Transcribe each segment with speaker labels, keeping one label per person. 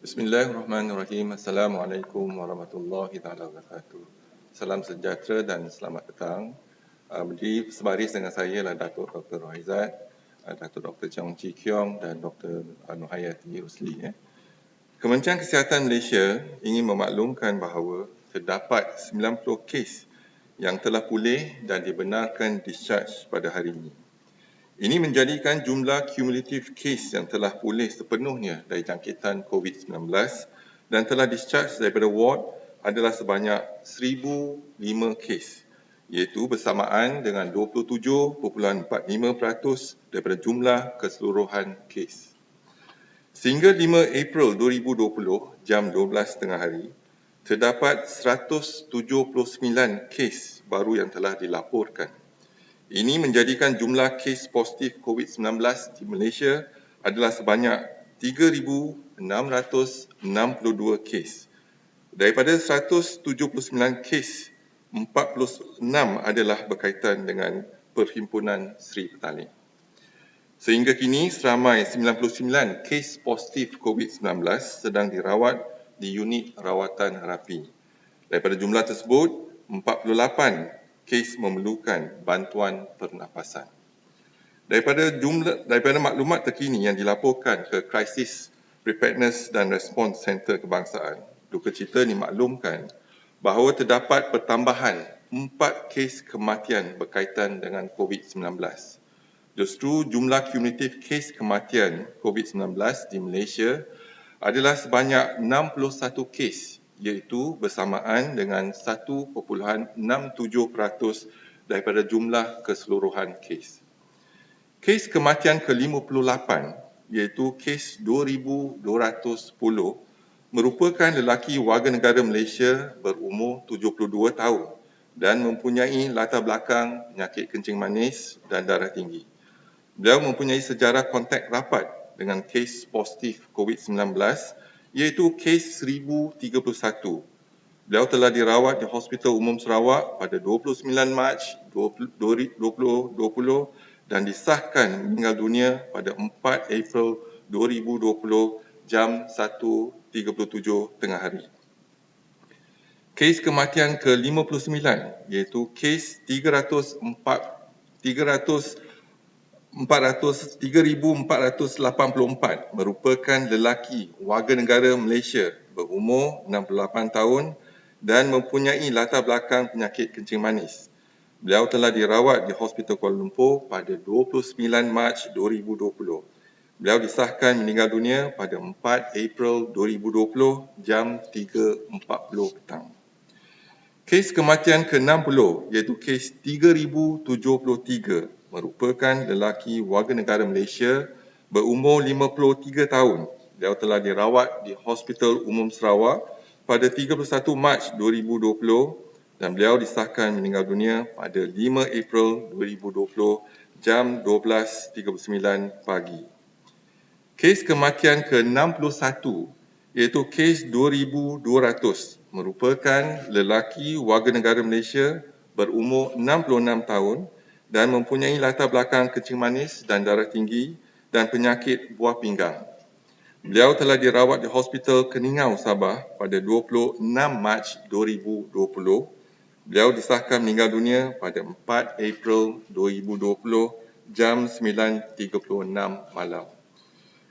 Speaker 1: Bismillahirrahmanirrahim. Assalamualaikum warahmatullahi wabarakatuh. Salam sejahtera dan selamat petang. Berdiri sebaris dengan saya adalah Datuk Dr. Rohaizat, Datuk Dr. Chong Chi Kiong dan Dr. Nuhayati Rusli. Kementerian Kesihatan Malaysia ingin memaklumkan bahawa terdapat 90 kes yang telah pulih dan dibenarkan discharge pada hari ini. Ini menjadikan jumlah kumulatif kes yang telah pulih sepenuhnya dari jangkitan COVID-19 dan telah discharge daripada ward adalah sebanyak 1,005 kes, iaitu bersamaan dengan 27.45% daripada jumlah keseluruhan kes. Sehingga 5 April 2020 jam 12.30 hari, terdapat 179 kes baru yang telah dilaporkan. Ini menjadikan jumlah kes positif COVID-19 di Malaysia adalah sebanyak 3,662 kes. Daripada 179 kes, 46 adalah berkaitan dengan Perhimpunan Seri Petani. Sehingga kini, seramai 99 kes positif COVID-19 sedang dirawat di unit rawatan rapi. Daripada jumlah tersebut, 48 kes memerlukan bantuan pernafasan. Daripada maklumat terkini yang dilaporkan ke Crisis Preparedness dan Response Center Kebangsaan, duka cita dimaklumkan bahawa terdapat pertambahan 4 kes kematian berkaitan dengan COVID-19. Justru jumlah kumulatif kes kematian COVID-19 di Malaysia adalah sebanyak 61 kes, iaitu bersamaan dengan 1.67% daripada jumlah keseluruhan kes. Kes kematian ke-58, iaitu kes 2,210, merupakan lelaki warga negara Malaysia berumur 72 tahun dan mempunyai latar belakang penyakit kencing manis dan darah tinggi. Beliau mempunyai sejarah kontak rapat dengan kes positif COVID-19, iaitu kes 1,031. Beliau telah dirawat di Hospital Umum Sarawak pada 29 Mac 2020 dan disahkan meninggal dunia pada 4 April 2020 jam 1.37 tengah hari. Kes kematian ke-59, iaitu kes 3,484 merupakan lelaki warga negara Malaysia berumur 68 tahun dan mempunyai latar belakang penyakit kencing manis. Beliau telah dirawat di Hospital Kuala Lumpur pada 29 Mac 2020. Beliau disahkan meninggal dunia pada 4 April 2020 jam 3.40 petang. Kes kematian ke-60, iaitu kes 3,073, merupakan lelaki warga negara Malaysia berumur 53 tahun. Beliau telah dirawat di Hospital Umum Sarawak pada 31 Mac 2020 dan beliau disahkan meninggal dunia pada 5 April 2020 jam 12.39 pagi. Kes kematian ke-61, iaitu kes 2,200, merupakan lelaki warga negara Malaysia berumur 66 tahun dan mempunyai latar belakang kencing manis dan darah tinggi dan penyakit buah pinggang. Beliau telah dirawat di Hospital Keningau, Sabah pada 26 Mac 2020. Beliau disahkan meninggal dunia pada 4 April 2020 jam 9.36 malam.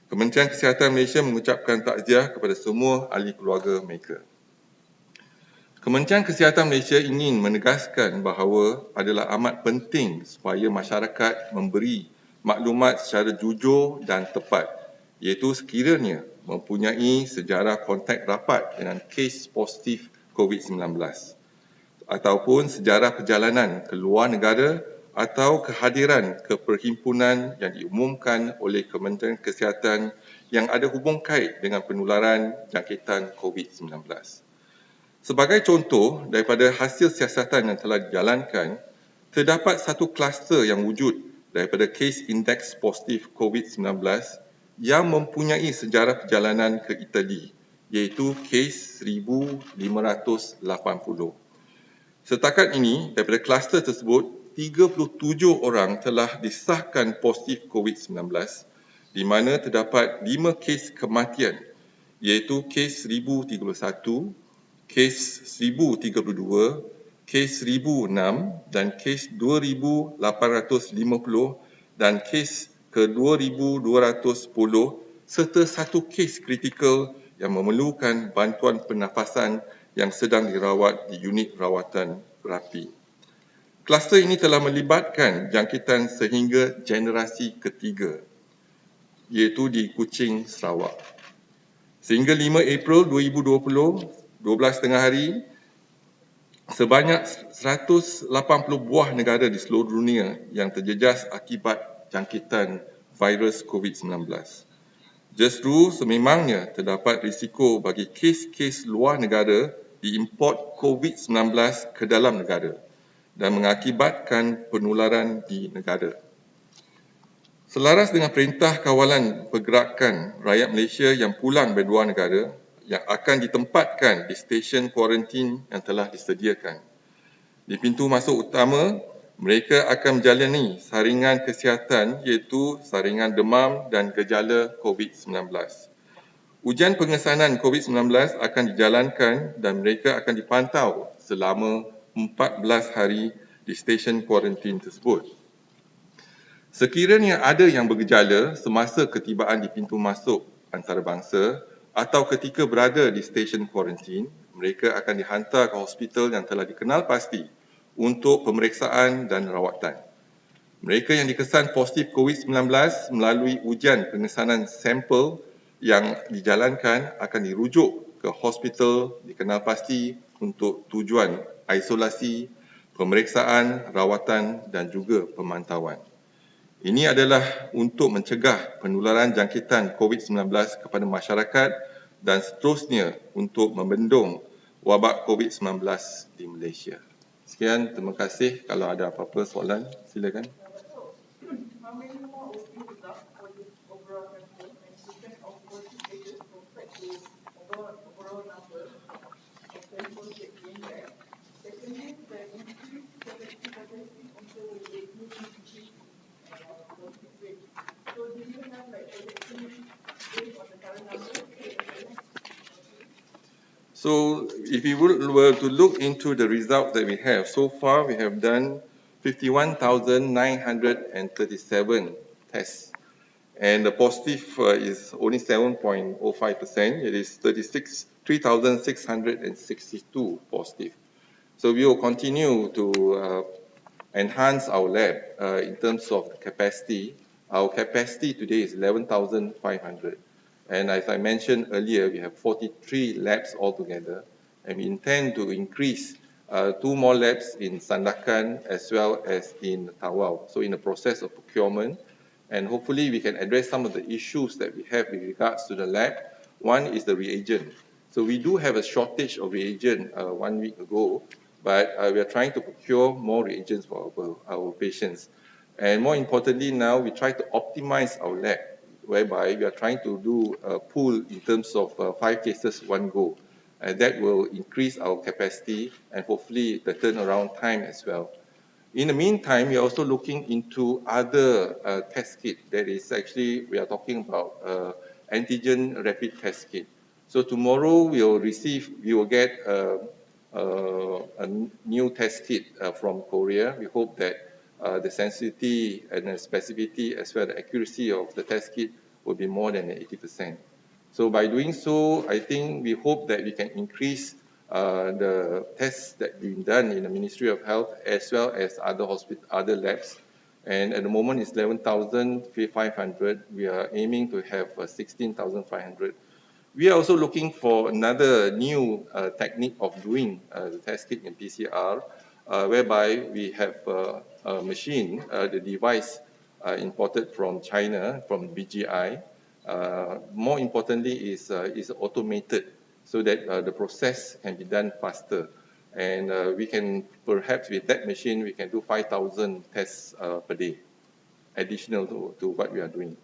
Speaker 1: Kementerian Kesihatan Malaysia mengucapkan takziah kepada semua ahli keluarga mereka. Kementerian Kesihatan Malaysia ingin menegaskan bahawa adalah amat penting supaya masyarakat memberi maklumat secara jujur dan tepat, iaitu sekiranya mempunyai sejarah kontak rapat dengan kes positif COVID-19 ataupun sejarah perjalanan ke luar negara atau kehadiran ke perhimpunan yang diumumkan oleh Kementerian Kesihatan yang ada hubung kait dengan penularan jangkitan COVID-19. Sebagai contoh daripada hasil siasatan yang telah dijalankan, terdapat satu kluster yang wujud daripada kes indeks positif COVID-19 yang mempunyai sejarah perjalanan ke Itali, iaitu kes 1,580. Setakat ini, daripada kluster tersebut, 37 orang telah disahkan positif COVID-19, di mana terdapat 5 kes kematian, iaitu kes 1031, kes 1032, kes 1006 dan kes 2850 dan kes ke-2210 serta satu kes kritikal yang memerlukan bantuan pernafasan yang sedang dirawat di unit rawatan berapi. Kluster ini telah melibatkan jangkitan sehingga generasi ketiga, iaitu di Kuching, Sarawak. Sehingga 5 April 2020, 12 tengah hari, sebanyak 180 buah negara di seluruh dunia yang terjejas akibat jangkitan virus COVID-19. Justru sememangnya terdapat risiko bagi kes-kes luar negara diimport COVID-19 ke dalam negara dan mengakibatkan penularan di negara. Selaras dengan Perintah Kawalan Pergerakan Rakyat Malaysia yang pulang dari luar negara yang akan ditempatkan di stesen kuarantin yang telah disediakan. Di pintu masuk utama, mereka akan menjalani saringan kesihatan iaitu saringan demam dan gejala COVID-19. Ujian pengesanan COVID-19 akan dijalankan dan mereka akan dipantau selama 14 hari di stesen kuarantin tersebut. Sekiranya ada yang bergejala semasa ketibaan di pintu masuk antarabangsa atau ketika berada di stesen kuarantin, mereka akan dihantar ke hospital yang telah dikenal pasti untuk pemeriksaan dan rawatan. Mereka yang dikesan positif COVID-19 melalui ujian pengesanan sampel yang dijalankan akan dirujuk ke hospital dikenal pasti untuk tujuan isolasi, pemeriksaan, rawatan dan juga pemantauan. Ini adalah untuk mencegah penularan jangkitan COVID-19 kepada masyarakat dan seterusnya untuk membendung wabak COVID-19 di Malaysia. Sekian, terima kasih. Kalau ada apa-apa soalan, silakan.
Speaker 2: How many more will be results for this overall sample and percent of positive cases compared to overall number of samples taken in lab? Secondly, the increased capacity also will lead to increase positive rate. So do you have like projection based on the current numbers?
Speaker 1: So if we were to look into the results that we have, so far we have done 51,937 tests. And the positive is only 7.05%. It is 3,662 positive. So we will continue to enhance our lab in terms of capacity. Our capacity today is 11,500. And as I mentioned earlier, we have 43 labs altogether. And we intend to increase 2 more labs in Sandakan as well as in Tawau. So in the process of procurement, and hopefully we can address some of the issues that we have with regards to the lab. One is the reagent. So we do have a shortage of reagent 1 week ago, but we are trying to procure more reagents for our patients. And more importantly now, we try to optimize our lab, whereby we are trying to do a pool in terms of 5 cases 1 go. And that will increase our capacity and hopefully the turnaround time as well. In the meantime, we are also looking into other test kit. That is actually, we are talking about antigen rapid test kit. So tomorrow we will get a new test kit from Korea. We hope that the sensitivity and the specificity as well as the accuracy of the test kit will be more than 80%. So by doing so, I think we hope that we can increase the tests that been done in the Ministry of Health as well as other labs. And at the moment it's 11,500. We are aiming to have 16,500. We are also looking for another new technique of doing the test kit in PCR, whereby we have a machine, the device imported from China, from BGI. More importantly is automated so that the process can be done faster. And we can, perhaps with that machine, we can do 5,000 tests per day, additional to what we are doing.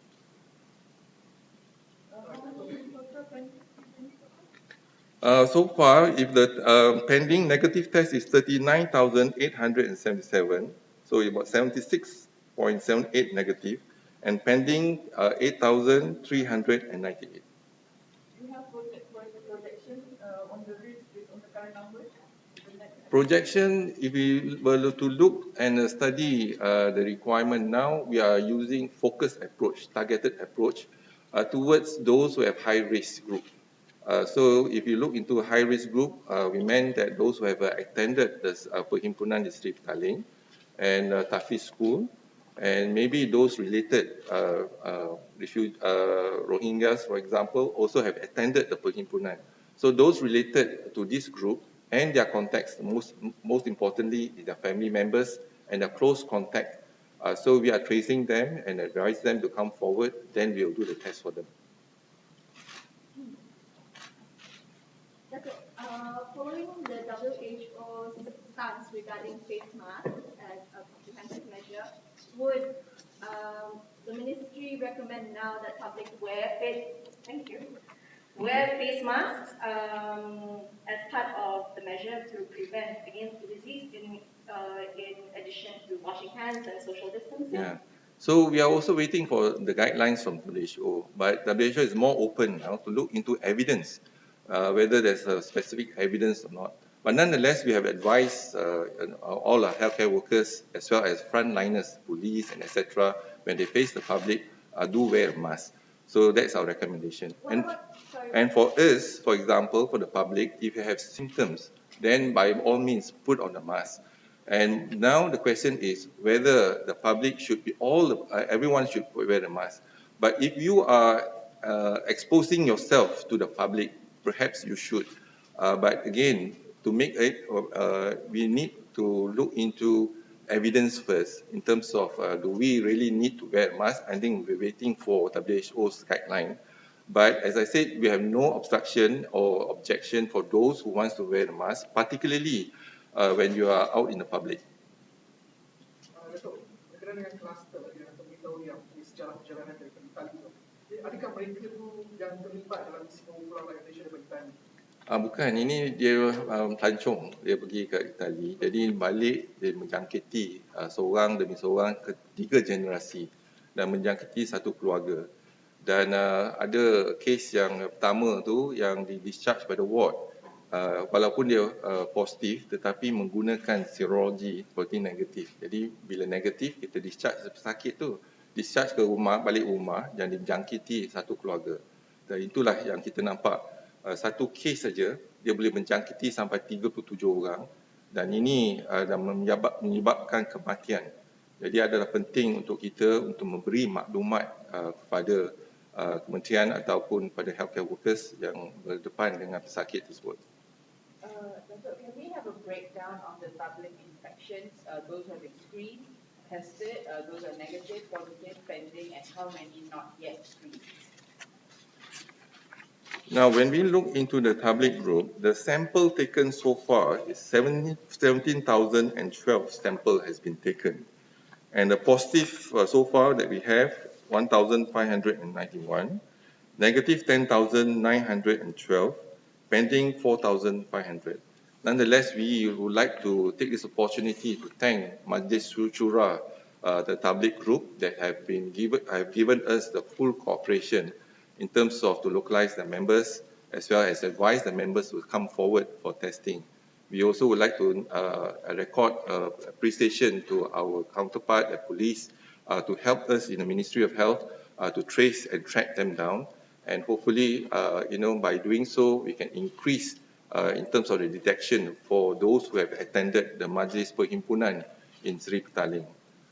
Speaker 1: So far, if the pending negative test is 39,877, so about 76.78 negative, and pending 8,398.
Speaker 2: You have higher numbers?
Speaker 1: Projection, if we were to look and study the requirement now, we are using focused approach, targeted approach towards those who have high risk group. So if you look into a high risk group, we meant that those who have attended the Perhimpunan di Seri Petaling and Tafiz School, and maybe those related Rohingyas, for example, also have attended the Perhimpunan. So those related to this group and their contacts, most importantly, their family members and their close contact. So we are tracing them and advise them to come forward, then we will do the test for them.
Speaker 3: Following the WHO's stance regarding face masks as a comprehensive measure, would the ministry recommend now that public wear face masks as part of the measure to prevent against the disease in addition to washing hands and social distancing?
Speaker 1: Yeah. So we are also waiting for the guidelines from WHO, but WHO is more open now to look into evidence, whether there's a specific evidence or not. But nonetheless, we have advised all our healthcare workers as well as frontliners, police and etc. when they face the public, do wear a mask. So that's our recommendation. And for us, for example, for the public, if you have symptoms, then by all means put on a mask. And now the question is whether the public should be everyone should wear a mask. But if you are exposing yourself to the public, perhaps you should. But again, to make it, we need to look into evidence first in terms of do we really need to wear a mask. I think we're waiting for WHO's guideline. But as I said, we have no obstruction or objection for those who want to wear a mask, particularly when you are out in the public.
Speaker 4: Datuk, berkenaan dengan kluster yang terberitahu yang sejarah perjalanan dari Itali tu, adakah mereka tu yang terlibat dalam semua pulang rakyat Malaysia daripada Itali?
Speaker 1: Bukan, ini dia pelancong, dia pergi ke Itali, jadi balik dia menjangkiti seorang demi seorang ketiga generasi dan menjangkiti satu keluarga. Dan ada kes yang pertama tu yang di discharge pada ward, walaupun dia positif tetapi menggunakan serologi protein negatif. Jadi bila negatif kita discharge pesakit tu, discharge ke rumah, balik rumah dan dijangkiti satu keluarga. Dan itulah yang kita nampak, satu kes saja dia boleh menjangkiti sampai 37 orang dan ini menyebabkan kematian. Jadi adalah penting untuk kita untuk memberi maklumat kepada kementerian ataupun pada healthcare workers yang berdepan dengan pesakit tersebut.
Speaker 5: Datuk, can we have a breakdown of the public infections, those who have been screened, tested, those are negative, positive, pending, and how many not yet screened?
Speaker 1: Now, when we look into the public group, the sample taken so far is 17,012 sample has been taken. And the positive so far that we have, 1,591, negative 10,912, pending 4,500. Nonetheless, we would like to take this opportunity to thank Majlis Syura, the public group that have given us the full cooperation in terms of to localize the members as well as advise the members to come forward for testing. We also would like to record appreciation to our counterpart, the police, to help us in the Ministry of Health to trace and track them down. And hopefully, by doing so, we can increase in terms of the detection for those who have attended the Majlis Perhimpunan in Seri Petaling.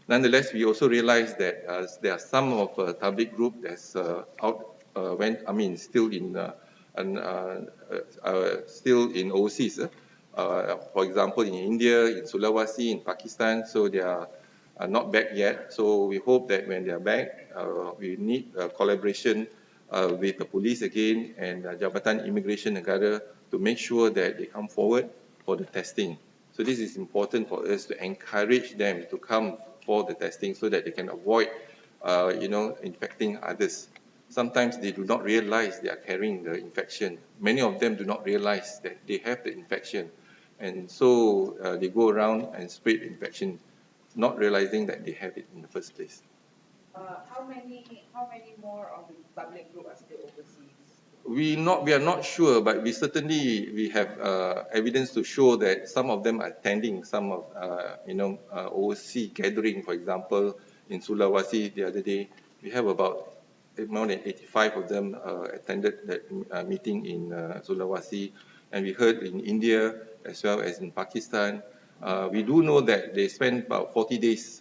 Speaker 1: Nonetheless, we also realize that there are some of public group that's still in overseas. For example, in India, in Sulawesi, in Pakistan, so they are not back yet. So we hope that when they are back, we need collaboration with the police again and Jabatan Immigration Negara to make sure that they come forward for the testing. So this is important for us to encourage them to come for the testing so that they can avoid, infecting others. Sometimes they do not realize they are carrying the infection. Many of them do not realize that they have the infection. And so they go around and spread infection, not realizing that they have it in the first place.
Speaker 5: How many more of the public group are still overseas?
Speaker 1: We are not sure, but we certainly have evidence to show that some of them are attending some of overseas gathering. For example, in Sulawesi the other day, we have about more than 85 of them attended that meeting in Sulawesi, and we heard in India as well as in Pakistan. We do know that they spend about 40 days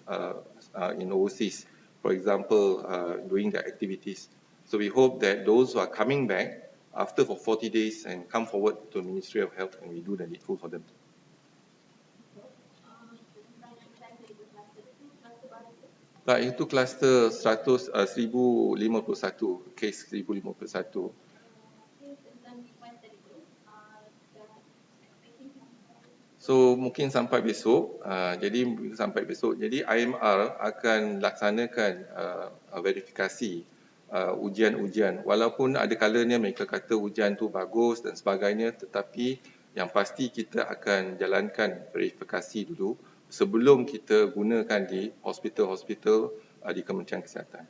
Speaker 1: in overseas, for example, doing their activities. So we hope that those who are coming back after for 40 days and come forward to the Ministry of Health and we do the needful for them. Tak, itu kluster 1051, kes 1051. So mungkin sampai besok, jadi IMR akan laksanakan verifikasi ujian-ujian. Walaupun ada kalanya mereka kata ujian tu bagus dan sebagainya, tetapi yang pasti kita akan jalankan verifikasi dulu sebelum kita gunakan di hospital-hospital di Kementerian Kesihatan.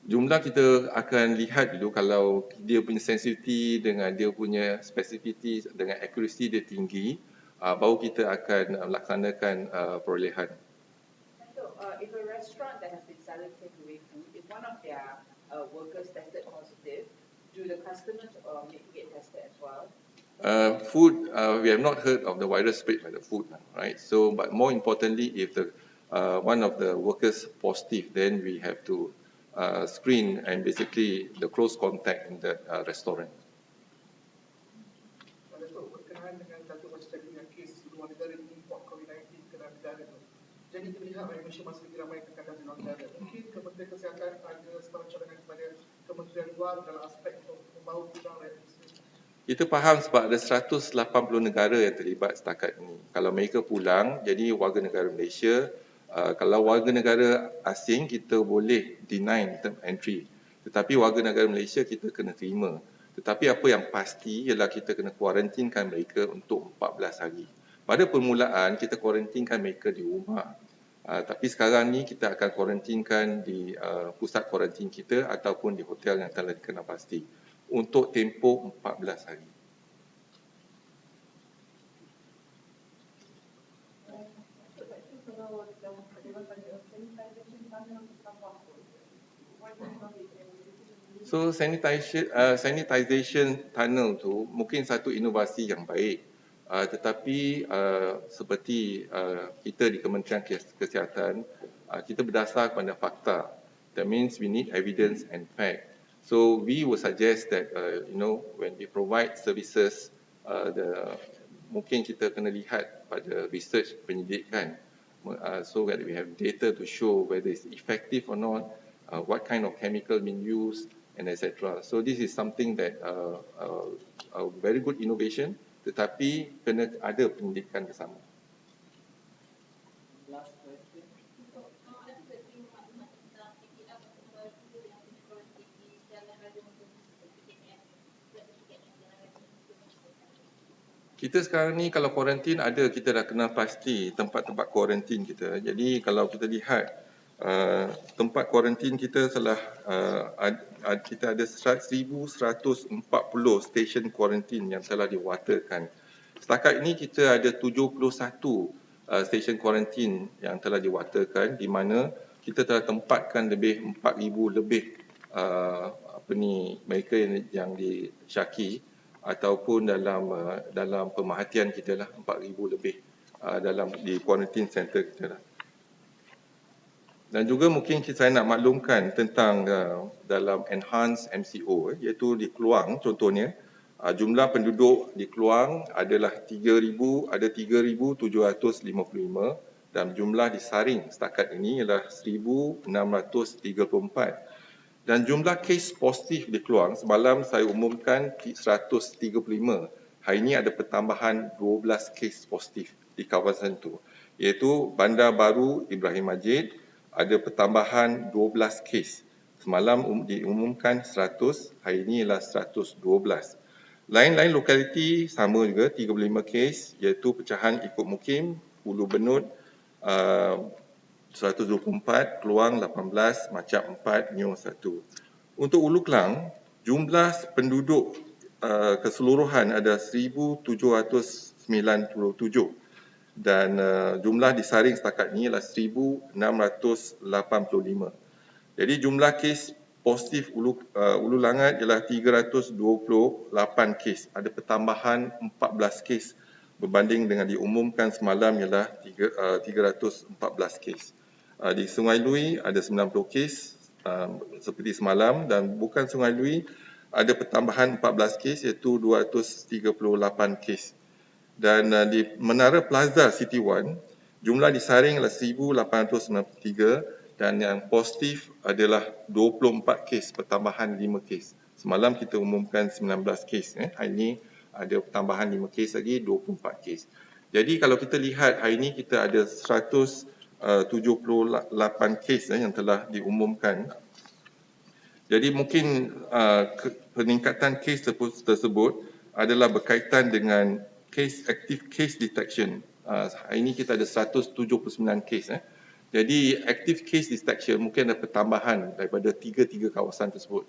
Speaker 1: Jumlah kita akan lihat dulu kalau dia punya sensitivity dengan dia punya specificity dengan accuracy dia tinggi, baru kita akan laksanakan perolehan.
Speaker 5: So, if a restaurant that has been selling takeaway food, if one of their workers tested positive, do the customers get tested as well?
Speaker 1: Food, we have not heard of the virus spread by the food, right? So, but more importantly, if the one of the workers positive, then we have to screen and basically the close contact in that restaurant.
Speaker 4: Datuk, berkenaan dengan Datuk bercakap dengan kes luar negara import COVID-19 ke dalam negara tu. Jadi kita lihat Malaysia masih lagi ramai tekanan di luar negara. Mungkin Kementerian Kesihatan ada sebarang cadangan kepada kementerian luar dalam aspek untuk membawa pulang reagensi.
Speaker 1: Kita faham sebab ada 180 negara yang terlibat setakat ini. Kalau mereka pulang, jadi warga negara Malaysia, kalau warga negara asing, kita boleh deny term entry. Tetapi warga negara Malaysia, kita kena terima. Tetapi apa yang pasti ialah kita kena kuarantinkan mereka untuk 14 hari. Pada permulaan, kita kuarantinkan mereka di rumah. Tapi sekarang ni kita akan kuarantinkan di pusat kuarantin kita ataupun di hotel yang telah dikenal pasti untuk tempoh 14 hari. So sanitization tunnel tu mungkin satu inovasi yang baik, tetapi seperti kita di Kementerian Kesihatan, kita berdasar kepada fakta. That means we need evidence and fact. So we will suggest that when we provide services, mungkin kita kena lihat pada research penyelidikan, so that we have data to show whether it's effective or not, what kind of chemical being used, and etc. So this is something that a very good innovation, tetapi kena ada penyelidikan bersama.
Speaker 5: Last question.
Speaker 1: Kita sekarang ni kalau kuarantin ada, kita dah kenal pasti tempat-tempat kuarantin kita. Jadi kalau kita lihat tempat kuarantin kita telah kita ada 1,140 stesen kuarantin yang telah diwatakan. Setakat ini kita ada 71 stesen kuarantin yang telah diwatakan, di mana kita telah tempatkan lebih 4,000 lebih mereka yang disyaki ataupun dalam pemerhatian kita lah 4,000 lebih di quarantine center kita lah. Dan juga mungkin saya nak maklumkan tentang dalam enhanced MCO, iaitu di Keluang contohnya, jumlah penduduk di Keluang adalah 3,755 dan jumlah di Saring setakat ini ialah 1,634. Dan jumlah kes positif di Keluang, semalam saya umumkan 135. Hari ini ada pertambahan 12 kes positif di kawasan itu, iaitu Bandar Baru Ibrahim Majid, ada pertambahan 12 kes. Semalam diumumkan 100, hari ini ialah 112. Lain-lain lokaliti sama juga 35 kes, iaitu pecahan ikut mukim, Ulu Benut 124, Keluang 18, Macap 4, Nyo 1. Untuk Ulu Klang, jumlah penduduk keseluruhan ada 1,797 dan jumlah disaring setakat ini adalah 1,685. Jadi jumlah kes positif Ulu Langat ialah 328 kes. Ada pertambahan 14 kes berbanding dengan diumumkan semalam ialah 314 kes. Di Sungai Lui ada 90 kes seperti semalam, dan bukan Sungai Lui ada pertambahan 14 kes iaitu 238 kes. Dan di Menara Plaza City One, jumlah disaring adalah 1,893 dan yang positif adalah 24 kes, pertambahan 5 kes. Semalam kita umumkan 19 kes. Hari ini ada pertambahan 5 kes lagi, 24 kes. Jadi kalau kita lihat hari ini kita ada 178 kes yang telah diumumkan. Jadi mungkin peningkatan kes tersebut adalah berkaitan dengan active case detection. Hari ini kita ada 179 kes. Jadi active case detection mungkin ada pertambahan daripada tiga kawasan tersebut.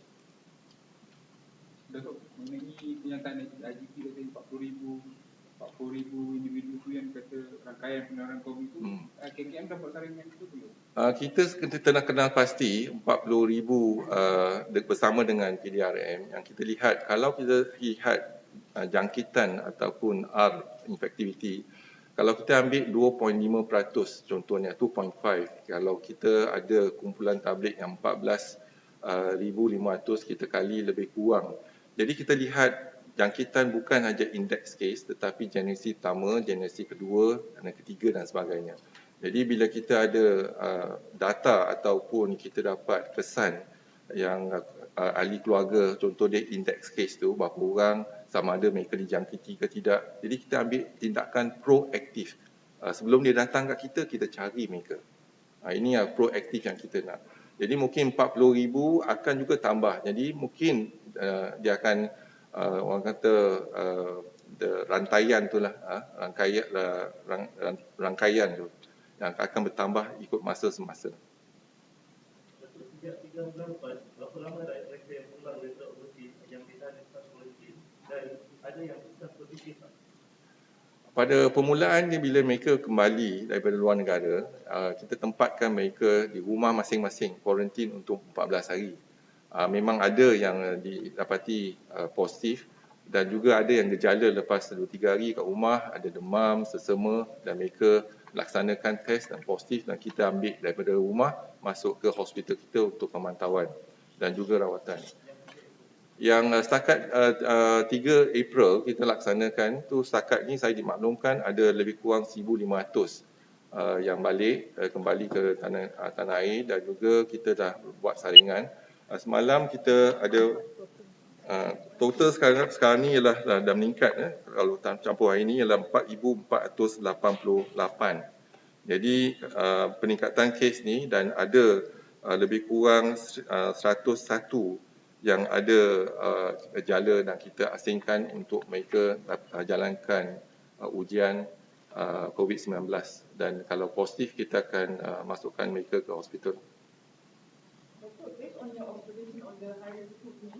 Speaker 6: Datuk, mengenai kenyataan IGP kata 40,000 individu tu yang kata rangkaian penularan COVID itu, KKM dapat saringan itu belum? Kita
Speaker 1: telah kenal pasti 40,000 bersama dengan PDRM. Yang kita lihat, kalau kita lihat jangkitan ataupun R infectivity, kalau kita ambil 2.5%, contohnya 2.5, kalau kita ada kumpulan tablik yang 14,500, kita kali lebih kurang. Jadi kita lihat jangkitan bukan hanya index case tetapi generasi pertama, generasi kedua dan ketiga dan sebagainya. Jadi bila kita ada data ataupun kita dapat kesan yang ahli keluarga, contoh dia index case tu, berapa orang, sama ada mereka dijangkiti ke tidak. Jadi kita ambil tindakan proaktif. Sebelum dia datang kat kita, kita cari mereka. Ini proaktif yang kita nak. Jadi mungkin 40,000 akan juga tambah. Jadi mungkin dia akan orang kata rantaian tu lah, rangkaian tu yang akan bertambah ikut masa semasa.
Speaker 7: Sejak 3 bulan lepas, berapa lama dah mereka yang pulang daripada overseas yang ditahan di tempat kuarantin dan ada yang susah positif tak?
Speaker 1: Pada permulaannya bila mereka kembali daripada luar negara, kita tempatkan mereka di rumah masing-masing, kuarantin untuk 14 hari. Memang ada yang didapati positif dan juga ada yang gejala lepas 2-3 hari kat rumah, ada demam, sesama dan mereka laksanakan test dan positif dan kita ambil daripada rumah masuk ke hospital kita untuk pemantauan dan juga rawatan. Yang setakat 3 April kita laksanakan tu, setakat ni saya dimaklumkan ada lebih kurang 1,500 yang balik kembali ke tanah air dan juga kita dah buat saringan. Semalam kita ada total sekarang ni ialah dah meningkat, kalau campur hari ni ialah 4,488. Jadi peningkatan kes ni dan ada lebih kurang 101 yang ada gejala dan kita asingkan untuk mereka jalankan ujian COVID-19 dan kalau positif kita akan masukkan mereka ke hospital.
Speaker 2: Datuk, based on your observation on the high risk group ni,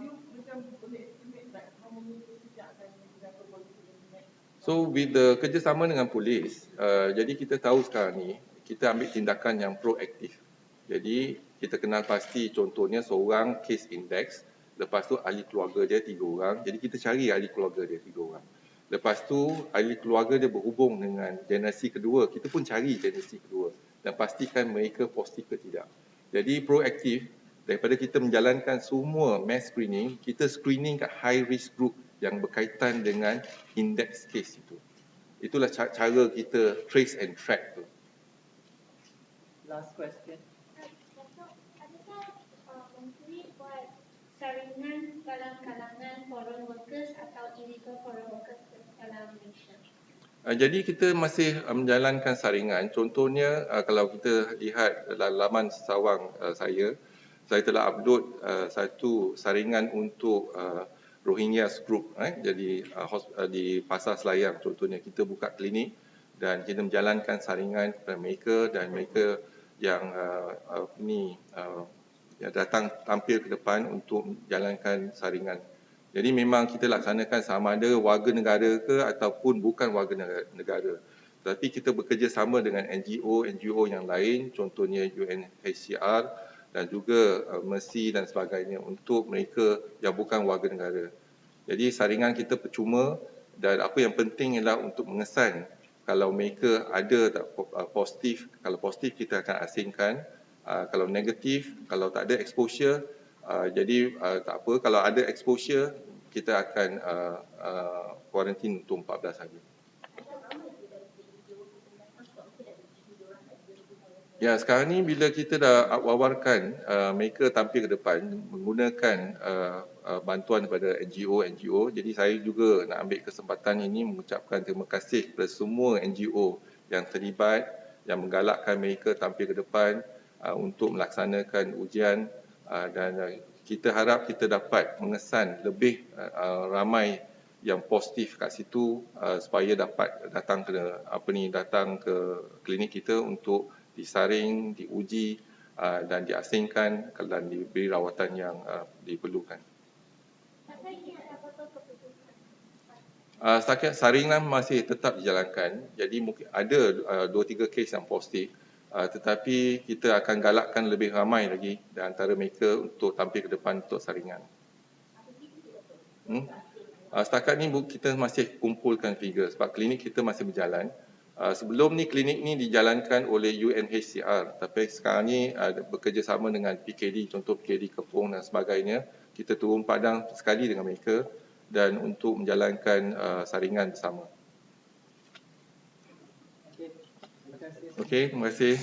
Speaker 2: you macam boleh estimate like how many cases yang akan digunakan politik ini?
Speaker 1: So with the kerjasama dengan polis, jadi kita tahu sekarang ni kita ambil tindakan yang proaktif. Jadi kita kenal pasti contohnya seorang case index, lepas tu ahli keluarga dia 3 orang, jadi kita cari ahli keluarga dia 3 orang. Lepas tu ahli keluarga dia berhubung dengan generasi kedua, kita pun cari generasi kedua dan pastikan mereka positif ke tidak. Jadi proaktif, daripada kita menjalankan semua mass screening, kita screening kat high risk group yang berkaitan dengan index case itu. Itulah cara kita trace and track tu.
Speaker 5: Last question.
Speaker 3: Menteri buat saringan dalam kalangan foreign workers atau illegal foreign workers dalam Malaysia?
Speaker 1: Jadi kita masih menjalankan saringan. Contohnya kalau kita lihat dalam laman Sawang saya telah upload satu saringan untuk Rohingya group. Jadi di Pasar Selayang contohnya kita buka klinik dan kita menjalankan saringan kepada mereka dan mereka yang yang datang tampil ke depan untuk menjalankan saringan. Jadi memang kita laksanakan sama ada warga negara ke ataupun bukan warga negara. Tetapi kita bekerjasama dengan NGO yang lain, contohnya UNHCR dan juga Mercy dan sebagainya untuk mereka yang bukan warga negara. Jadi saringan kita percuma dan apa yang penting ialah untuk mengesan kalau mereka ada positif, kalau positif kita akan asingkan, kalau negatif, kalau tak ada exposure, jadi tak apa, kalau ada exposure kita akan kuarantin untuk 14 hari. Ya, sekarang ni bila kita dah wawarkan mereka tampil ke depan menggunakan bantuan daripada NGO, jadi saya juga nak ambil kesempatan ini mengucapkan terima kasih kepada semua NGO yang terlibat, yang menggalakkan mereka tampil ke depan untuk melaksanakan ujian dan kita harap kita dapat mengesan lebih ramai yang positif kat situ supaya dapat datang ke klinik kita untuk disaring, diuji dan diasingkan dan diberi rawatan yang diperlukan. Setakat saringan masih tetap dijalankan, jadi mungkin ada 2-3 kes yang positif, tetapi kita akan galakkan lebih ramai lagi di antara mereka untuk tampil ke depan untuk saringan. Setakat ni kita masih kumpulkan figure sebab klinik kita masih berjalan. Sebelum ni klinik ni dijalankan oleh UNHCR, tapi sekarang ni bekerjasama dengan PKD, contoh PKD Kepong dan sebagainya. Kita turun padang sekali dengan mereka dan untuk menjalankan saringan bersama. Okey, terima kasih.